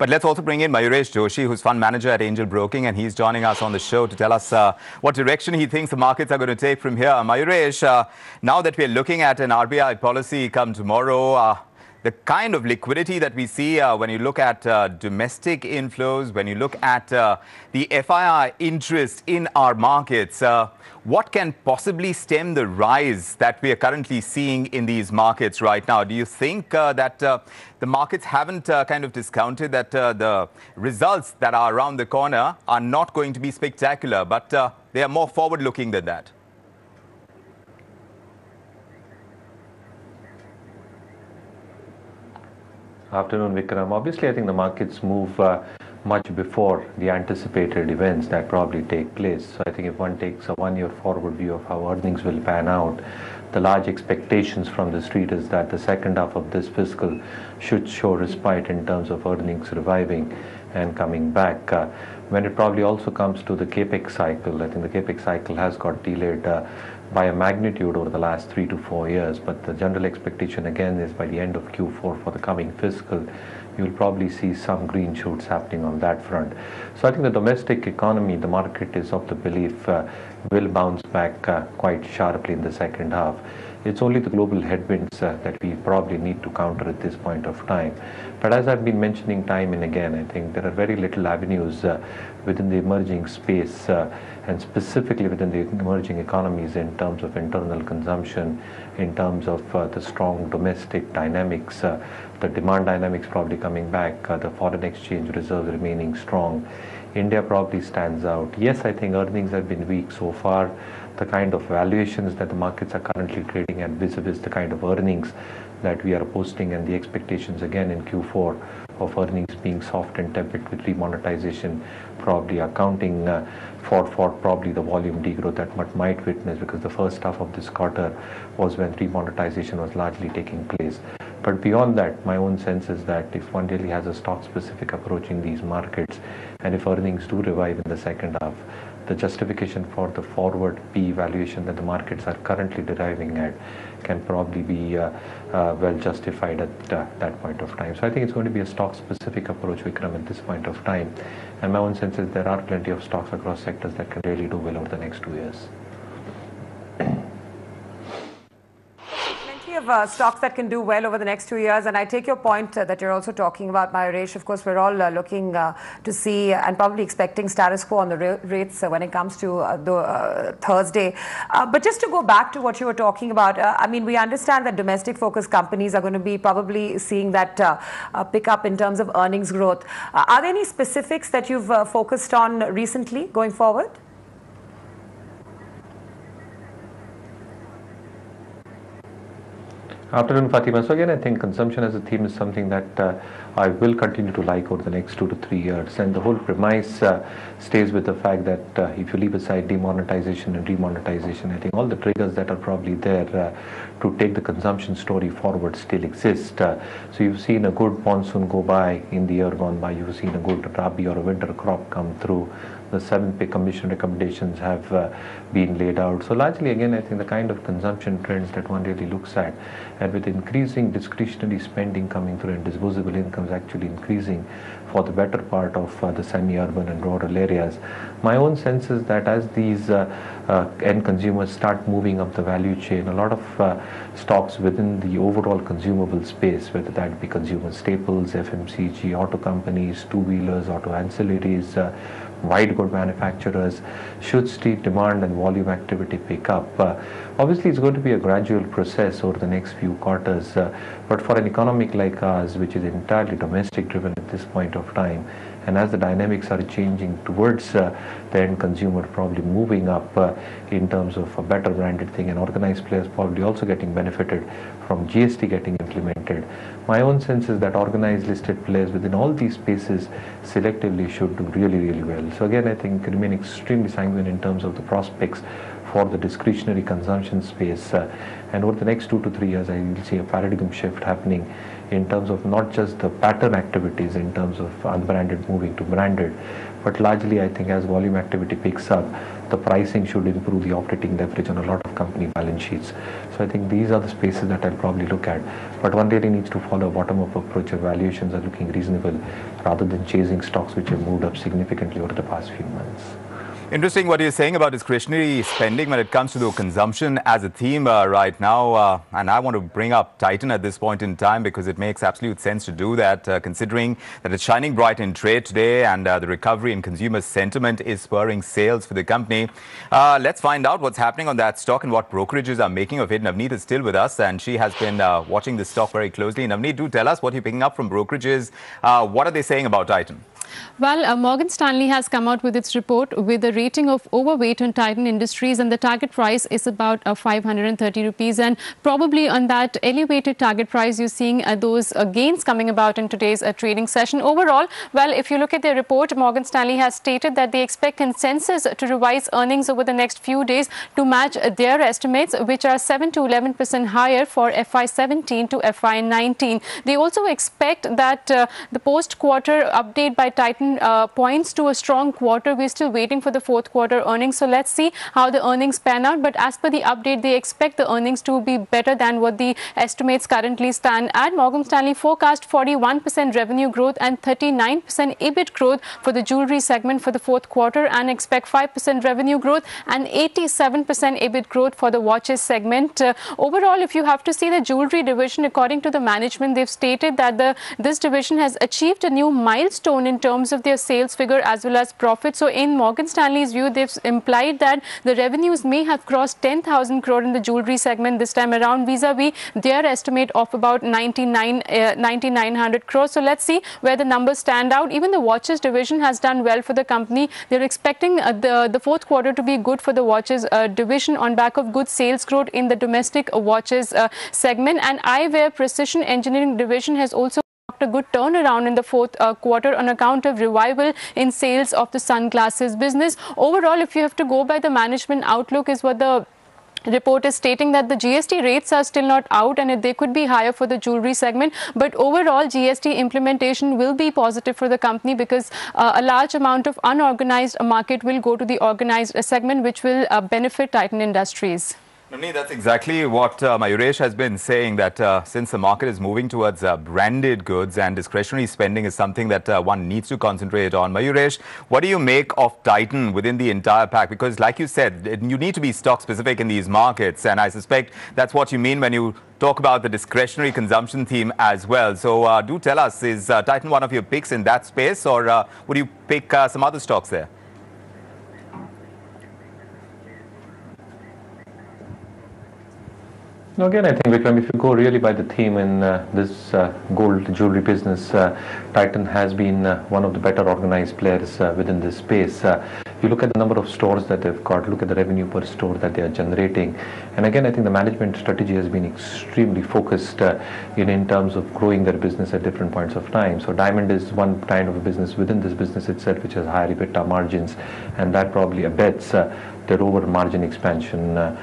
But let's also bring in Mayuresh Joshi, who's fund manager at Angel Broking, and he's joining us on the show to tell us what direction he thinks the markets are going to take from here. Mayuresh, now that we're looking at an RBI policy come tomorrow, the kind of liquidity that we see when you look at domestic inflows, when you look at the FII interest in our markets, what can possibly stem the rise that we are currently seeing in these markets right now? Do you think that the markets haven't kind of discounted that the results that are around the corner are not going to be spectacular, but they are more forward-looking than that? Afternoon, Vikram. Obviously, I think the markets move much before the anticipated events that probably take place. So I think if one takes a one-year forward view of how earnings will pan out, the large expectations from the street is that the second half of this fiscal should show respite in terms of earnings reviving and coming back. When it probably also comes to the capex cycle, I think the capex cycle has got delayed by a magnitude over the last 3 to 4 years, but the general expectation again is by the end of Q4 for the coming fiscal, you'll probably see some green shoots happening on that front. So I think the domestic economy, the market is of the belief will bounce back quite sharply in the second half. It's only the global headwinds that we probably need to counter at this point of time. But as I've been mentioning time and again, I think there are very little avenues within the emerging space and specifically within the emerging economies in terms of internal consumption, in terms of the strong domestic dynamics, the demand dynamics probably coming back, the foreign exchange reserves remaining strong. India probably stands out. Yes, I think earnings have been weak so far. The kind of valuations that the markets are currently trading at vis-a-vis the kind of earnings that we are posting and the expectations again in Q4 of earnings being soft and tepid with remonetization probably accounting for probably the volume degrowth that one might witness, because the first half of this quarter was when remonetization was largely taking place. But beyond that, my own sense is that if one really has a stock-specific approach in these markets, and if earnings do revive in the second half, the justification for the forward P valuation that the markets are currently deriving at can probably be well justified at that point of time. So I think it's going to be a stock-specific approach, Vikram, at this point of time. And my own sense is there are plenty of stocks across sectors that can really do well over the next 2 years. Of stocks that can do well over the next 2 years, and I take your point that you're also talking about, Mayuresh. Of course, we're all looking to see and probably expecting status quo on the rates when it comes to Thursday. But just to go back to what you were talking about, I mean, we understand that domestic focused companies are going to be probably seeing that pick up in terms of earnings growth. Are there any specifics that you've focused on recently going forward? Afternoon, Fatima. So again, I think consumption as a theme is something that I will continue to like over the next 2 to 3 years. And the whole premise stays with the fact that if you leave aside demonetization and remonetization, I think all the triggers that are probably there to take the consumption story forward still exist. So you've seen a good monsoon go by in the year gone by. You've seen a good rabi or a winter crop come through. The 7-pay commission recommendations have been laid out. So largely, again, I think the kind of consumption trends that one really looks at, and with increasing discretionary spending coming through and disposable incomes actually increasing for the better part of the semi-urban and rural areas, my own sense is that as these end consumers start moving up the value chain, a lot of stocks within the overall consumable space, whether that be consumer staples, FMCG, auto companies, two-wheelers, auto ancillaries, white good manufacturers, should see demand and volume activity pick up. Obviously, it's going to be a gradual process over the next few quarters, but for an economic like ours, which is entirely domestic driven at this point of time, and as the dynamics are changing towards the end consumer probably moving up in terms of a better branded thing, and organized players probably also getting benefited from GST getting implemented, my own sense is that organized listed players within all these spaces selectively should do really, really well. So again, I think remain extremely sanguine in terms of the prospects for the discretionary consumption space. And over the next 2 to 3 years, I will see a paradigm shift happening in terms of not just the pattern activities in terms of unbranded moving to branded, but largely I think as volume activity picks up, the pricing should improve the operating leverage on a lot of company balance sheets. So I think these are the spaces that I'll probably look at. But one really needs to follow a bottom-up approach. Valuations are looking reasonable rather than chasing stocks which have moved up significantly over the past few months. Interesting what you're saying about discretionary spending when it comes to the consumption as a theme right now. And I want to bring up Titan at this point in time because it makes absolute sense to do that, considering that it's shining bright in trade today and the recovery in consumer sentiment is spurring sales for the company. Let's find out what's happening on that stock and what brokerages are making of it. Navneet is still with us and she has been watching this stock very closely. Navneet, do tell us what you're picking up from brokerages. What are they saying about Titan? Well, Morgan Stanley has come out with its report with a rating of overweight on Titan Industries, and the target price is about 530 rupees. And probably on that elevated target price, you're seeing those gains coming about in today's trading session. Overall, well, if you look at their report, Morgan Stanley has stated that they expect consensus to revise earnings over the next few days to match their estimates, which are 7 to 11% higher for FY17 to FY19. They also expect that the post-quarter update by Titan points to a strong quarter. We're still waiting for the fourth quarter earnings, so let's see how the earnings pan out. But as per the update, they expect the earnings to be better than what the estimates currently stand at. Morgan Stanley forecast 41% revenue growth and 39% EBIT growth for the jewelry segment for the fourth quarter, and expect 5% revenue growth and 87% EBIT growth for the watches segment. Overall, if you have to see the jewelry division, according to the management, they've stated that this division has achieved a new milestone in terms of their sales figure as well as profit. So in Morgan Stanley's view, they've implied that the revenues may have crossed 10,000 crore in the jewelry segment this time around, vis-a-vis their estimate of about 9,900 crores. So let's see where the numbers stand out. Even the watches division has done well for the company. They're expecting the fourth quarter to be good for the watches division on back of good sales growth in the domestic watches segment. And eyewear precision engineering division has also a good turnaround in the fourth quarter on account of revival in sales of the sunglasses business. Overall, if you have to go by the management outlook, is what the report is stating, that the GST rates are still not out and they could be higher for the jewelry segment. But overall, GST implementation will be positive for the company because a large amount of unorganized market will go to the organized segment, which will benefit Titan Industries. Navneet, that's exactly what Mayuresh has been saying, that since the market is moving towards branded goods and discretionary spending is something that one needs to concentrate on. Mayuresh, what do you make of Titan within the entire pack? Because like you said, you need to be stock specific in these markets, and I suspect that's what you mean when you talk about the discretionary consumption theme as well. So do tell us, is Titan one of your picks in that space, or would you pick some other stocks there? No, again, I think, Vikram, if you go really by the theme in this gold jewelry business, Titan has been one of the better organized players within this space. You look at the number of stores that they've got, look at the revenue per store that they are generating. And again, I think the management strategy has been extremely focused in terms of growing their business at different points of time. So diamond is one kind of a business within this business itself, which has higher EBITDA margins, and that probably abets their over margin expansion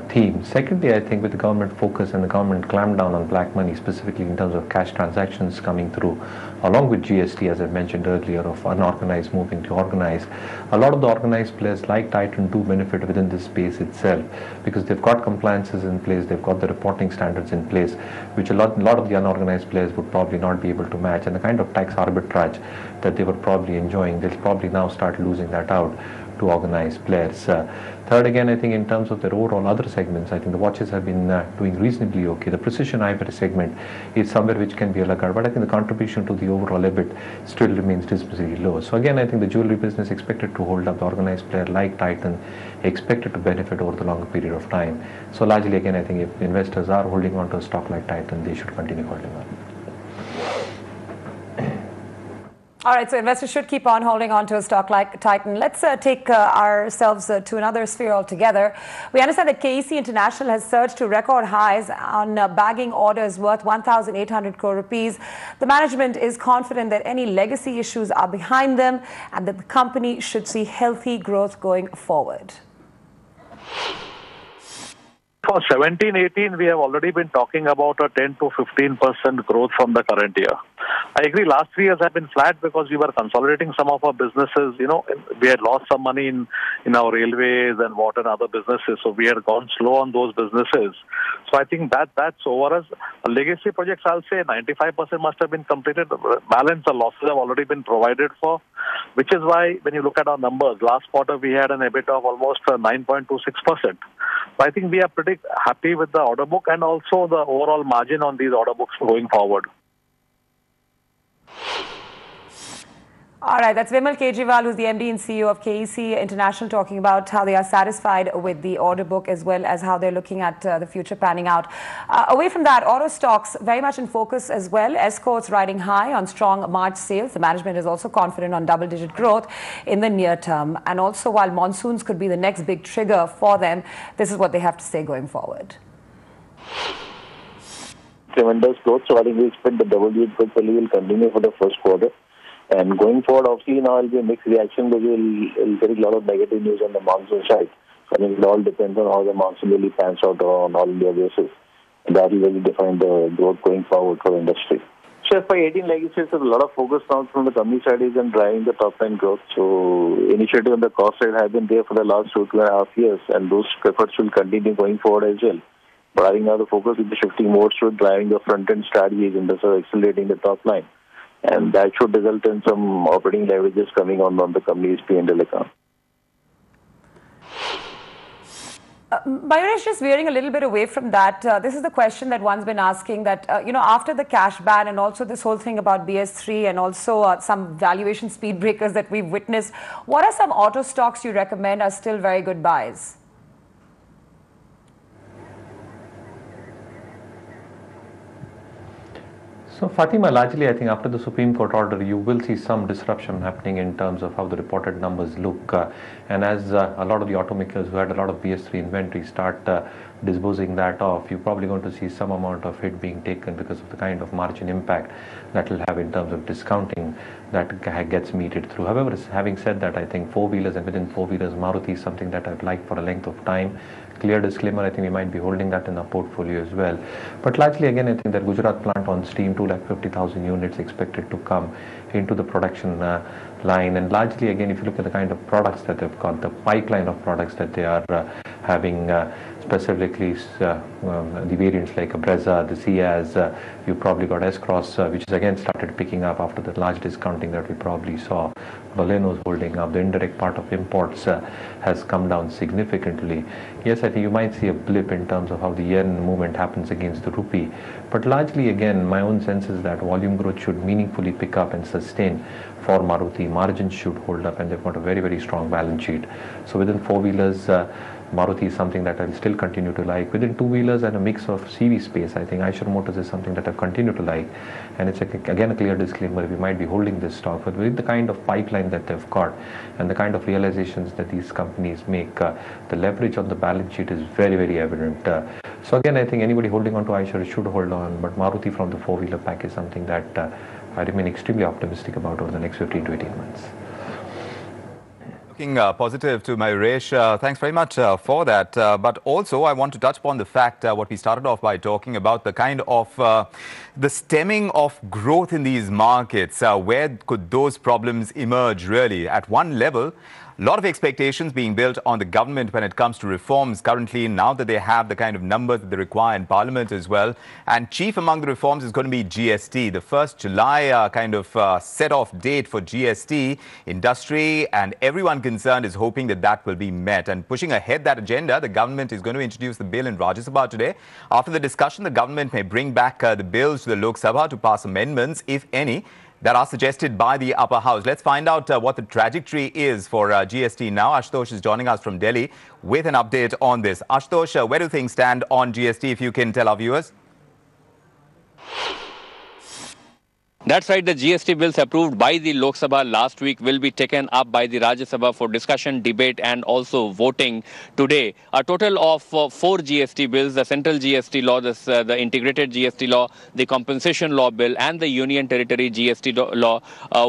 theme. Secondly, I think with the government focus and the government clampdown on black money, specifically in terms of cash transactions coming through, along with GST, as I mentioned earlier, of unorganized moving to organized, a lot of the organized players like Titan do benefit within this space itself because they've got compliances in place, they've got the reporting standards in place, which a lot of the unorganized players would probably not be able to match. And the kind of tax arbitrage that they were probably enjoying, they'll probably now start losing that out to organized players. Third, again, I think in terms of their overall other segments, I think the watches have been doing reasonably okay. The precision eyewear segment is somewhere which can be a laggard, but I think the contribution to the overall EBIT still remains dismissively low. So again, I think the jewelry business expected to hold up. The organized player like Titan expected to benefit over the longer period of time. So largely, again, I think if investors are holding on to a stock like Titan, they should continue holding on. All right, so investors should keep on holding on to a stock like Titan. Let's take ourselves to another sphere altogether. We understand that KEC International has surged to record highs on bagging orders worth 1,800 crore rupees. The management is confident that any legacy issues are behind them and that the company should see healthy growth going forward. for 17-18, we have already been talking about a 10 to 15% growth from the current year. I agree, last 3 years have been flat because we were consolidating some of our businesses. We had lost some money in our railways and water and other businesses, so we had gone slow on those businesses. So I think that's over us. Legacy projects, I'll say 95% must have been completed. Balance, the losses have already been provided for, which is why when you look at our numbers, last quarter we had an EBITDA of almost 9.26%. So I think we are pretty happy with the order book and also the overall margin on these order books going forward. All right, that's Vimal Kejriwal, who's the MD and CEO of KEC International, talking about how they are satisfied with the order book as well as how they're looking at the future panning out. Away from that, auto stocks very much in focus as well. Escorts riding high on strong March sales. The management is also confident on double-digit growth in the near term. And also, while monsoons could be the next big trigger for them, this is what they have to say going forward. Tremendous growth, so I think we expect the double-digit growth will continue for the first quarter. And going forward, obviously, now it will be a mixed reaction because we'll get a lot of negative news on the monsoon side. So I think it all depends on how the monsoon really pans out on all India basis. And that will really define the growth going forward for the industry. So FY18, like you said, there's a lot of focus now from the company side is on driving the top line growth. So initiative on the cost side have been there for the last 2.5 years, and those efforts will continue going forward as well. But I think now the focus will be shifting more to driving the front-end strategies and thus accelerating the top line. And that should result in some operating leverages coming on the company's P&L account. Mayuresh, just veering a little bit away from that, this is the question that one's been asking that, after the cash ban and also this whole thing about BS3 and also some valuation speed breakers that we've witnessed, what are some auto stocks you recommend are still very good buys? So Fatima, largely I think after the Supreme Court order, you will see some disruption happening in terms of how the reported numbers look. And as a lot of the automakers who had a lot of BS3 inventory start disposing that off, you're probably going to see some amount of hit being taken because of the kind of margin impact that will have in terms of discounting that gets meted through. However, having said that, I think four-wheelers and within four-wheelers, Maruti is something that I've liked for a length of time. Clear disclaimer, I think we might be holding that in our portfolio as well. But largely, again, I think that Gujarat plant on stream, 250,000 units expected to come into the production line. And largely, again, if you look at the kind of products that they've got, the pipeline of products that they are having, specifically the variants like Brezza, the Ciaz, you probably got S-Cross, which is again started picking up after the large discounting that we probably saw. Baleno's holding up. The indirect part of imports has come down significantly. Yes, I think you might see a blip in terms of how the yen movement happens against the rupee. But largely, again, my own sense is that volume growth should meaningfully pick up and sustain for Maruti. Margins should hold up, and they've got a very, very strong balance sheet. So within four-wheelers, Maruti is something that I'll still continue to like. Within two-wheelers and a mix of CV space, I think Eicher Motors is something that I've continued to like. And it's again a clear disclaimer, we might be holding this stock, but with the kind of pipeline that they've got and the kind of realizations that these companies make, the leverage on the balance sheet is very, very evident. So again, I think anybody holding on to Eicher should hold on, but Maruti from the four-wheeler pack is something that I remain extremely optimistic about over the next 15 to 18 months. Looking positive to Mayuresh. Thanks very much for that. But also, I want to touch upon the fact what we started off by talking about the kind of the stemming of growth in these markets. Where could those problems emerge really? At one level, a lot of expectations being built on the government when it comes to reforms currently, now that they have the kind of numbers that they require in Parliament as well. And chief among the reforms is going to be GST. The 1st July kind of set-off date for GST. Industry and everyone concerned is hoping that that will be met. And pushing ahead that agenda, the government is going to introduce the bill in Rajya Sabha today. After the discussion, the government may bring back the bills to the Lok Sabha to pass amendments, if any, that are suggested by the upper house. Let's find out what the trajectory is for GST now. Ashutosh is joining us from Delhi with an update on this. Ashutosh, where do things stand on GST, if you can tell our viewers? That's right. The GST bills approved by the Lok Sabha last week will be taken up by the Rajya Sabha for discussion, debate and also voting today. A total of 4 GST bills, the central GST law, the integrated GST law, the compensation law bill and the union territory GST law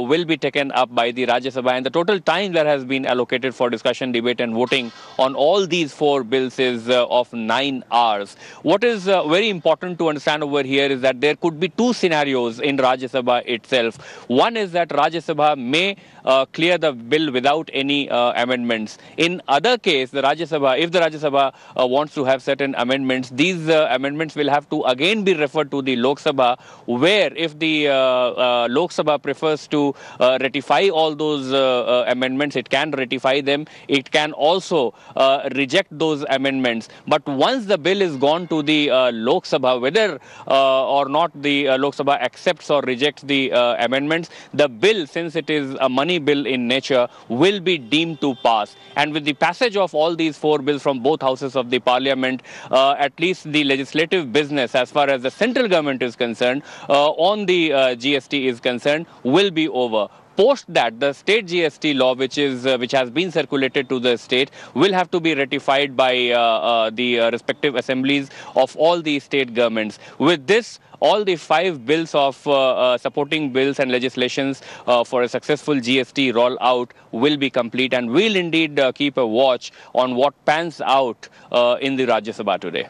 will be taken up by the Rajya Sabha. And the total time that has been allocated for discussion, debate and voting on all these 4 bills is of 9 hours. What is very important to understand over here is that there could be 2 scenarios in Rajya Sabha itself. One is that Rajya Sabha may clear the bill without any amendments. In other case, the Rajya Sabha, if the Rajya Sabha wants to have certain amendments, these amendments will have to again be referred to the Lok Sabha, where if the Lok Sabha prefers to ratify all those amendments, it can ratify them. It can also reject those amendments. But once the bill is gone to the Lok Sabha, whether or not the Lok Sabha accepts or rejects the amendments, the bill, since it is a money bill in nature, will be deemed to pass. And with the passage of all these 4 bills from both houses of the parliament, at least the legislative business as far as the central government is concerned on the GST is concerned will be over. Post that, the state GST law, which has been circulated to the state, will have to be ratified by the respective assemblies of all the state governments. With this, all the 5 bills of supporting bills and legislations for a successful GST rollout will be complete, and we'll indeed keep a watch on what pans out in the Rajya Sabha today.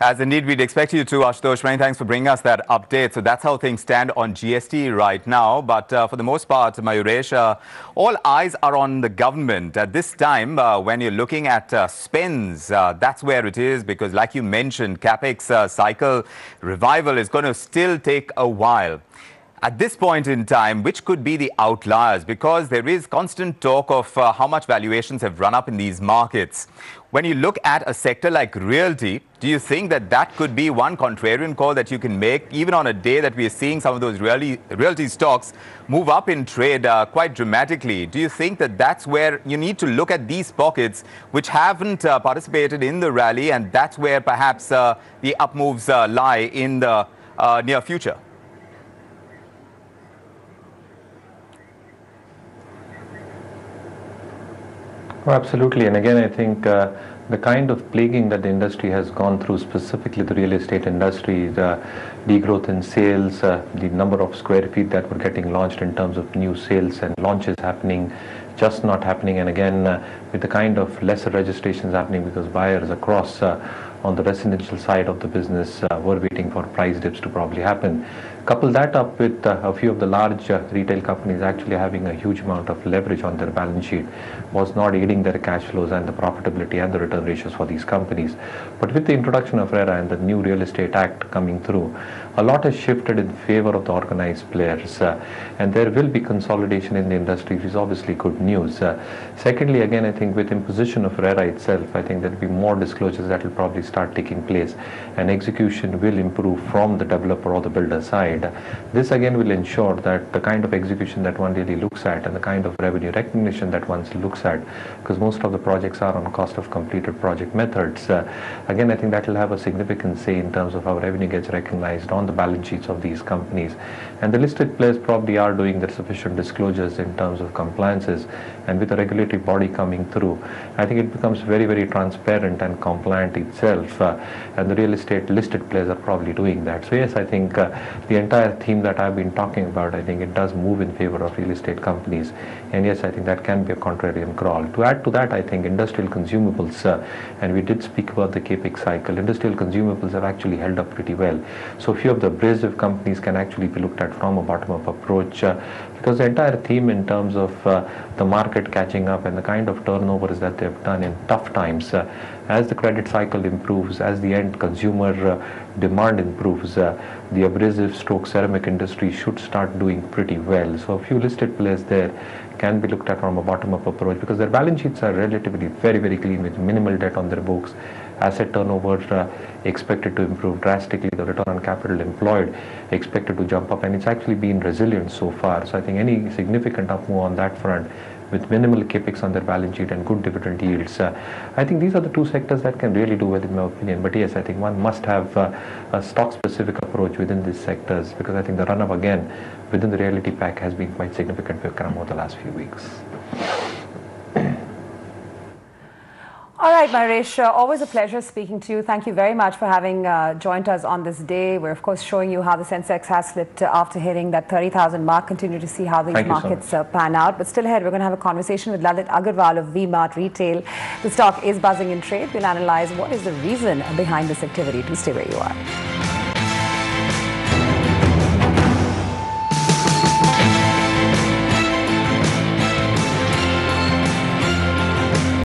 As indeed we'd expect you to, Ashutosh. Many thanks for bringing us that update. So that's how things stand on GST right now. But for the most part, Mayuresh, all eyes are on the government. At this time, when you're looking at spends, that's where it is. Because like you mentioned, CapEx cycle revival is going to still take a while. At this point in time, which could be the outliers? Because there is constant talk of how much valuations have run up in these markets. When you look at a sector like realty, do you think that that could be one contrarian call that you can make, even on a day that we are seeing some of those realty stocks move up in trade quite dramatically? Do you think that that's where you need to look at these pockets which haven't participated in the rally, and that's where perhaps the up moves lie in the near future? Oh, absolutely. And again, I think the kind of plaguing that the industry has gone through, specifically the real estate industry, the degrowth in sales, the number of square feet that were getting launched in terms of new sales and launches happening, just not happening. And again, with the kind of lesser registrations happening because buyers across on the residential side of the business were waiting for price dips to probably happen. Couple that up with a few of the large retail companies actually having a huge amount of leverage on their balance sheet was not aiding their cash flows and the profitability and the return ratios for these companies. But with the introduction of RERA and the new Real Estate Act coming through, a lot has shifted in favor of the organized players, and there will be consolidation in the industry, which is obviously good news. Secondly, again, I think with imposition of RERA itself, I think there will be more disclosures that will probably start taking place, and execution will improve from the developer or the builder side. This again will ensure that the kind of execution that one really looks at and the kind of revenue recognition that one looks at, because most of the projects are on cost of completed project methods, again I think that will have a significant say in terms of how revenue gets recognized on the balance sheets of these companies. And the listed players probably are doing their sufficient disclosures in terms of compliances, and with the regulatory body coming through, I think it becomes very, very transparent and compliant itself, and the real estate listed players are probably doing that. So yes, I think the entire theme that I've been talking about, I think it does move in favor of real estate companies, and yes, I think that can be a contrarian crawl. To add to that, I think industrial consumables, and we did speak about the CapEx cycle, industrial consumables have actually held up pretty well. So a few of the abrasive companies can actually be looked at from a bottom-up approach, because the entire theme in terms of the market catching up and the kind of turnovers that they've done in tough times, as the credit cycle improves, as the end consumer demand improves, the abrasive stroke ceramic industry should start doing pretty well. So a few listed players there can be looked at from a bottom-up approach, because their balance sheets are relatively very, very clean with minimal debt on their books, asset turnover expected to improve drastically, the return on capital employed expected to jump up, and it's actually been resilient so far. So I think any significant up move on that front with minimal capex on their balance sheet and good dividend yields, I think these are the two sectors that can really do well in my opinion. But yes, I think one must have a stock-specific approach within these sectors, because I think the run-up again within the realty pack has been quite significant over the last few weeks. All right, Mahesh, always a pleasure speaking to you. Thank you very much for having joined us on this day. We're, of course, showing you how the Sensex has slipped after hitting that 30,000 mark. Continue to see how these markets pan out. But still ahead, we're going to have a conversation with Lalit Agarwal of V-Mart Retail. The stock is buzzing in trade. We'll analyze what is the reason behind this activity. Do stay where you are.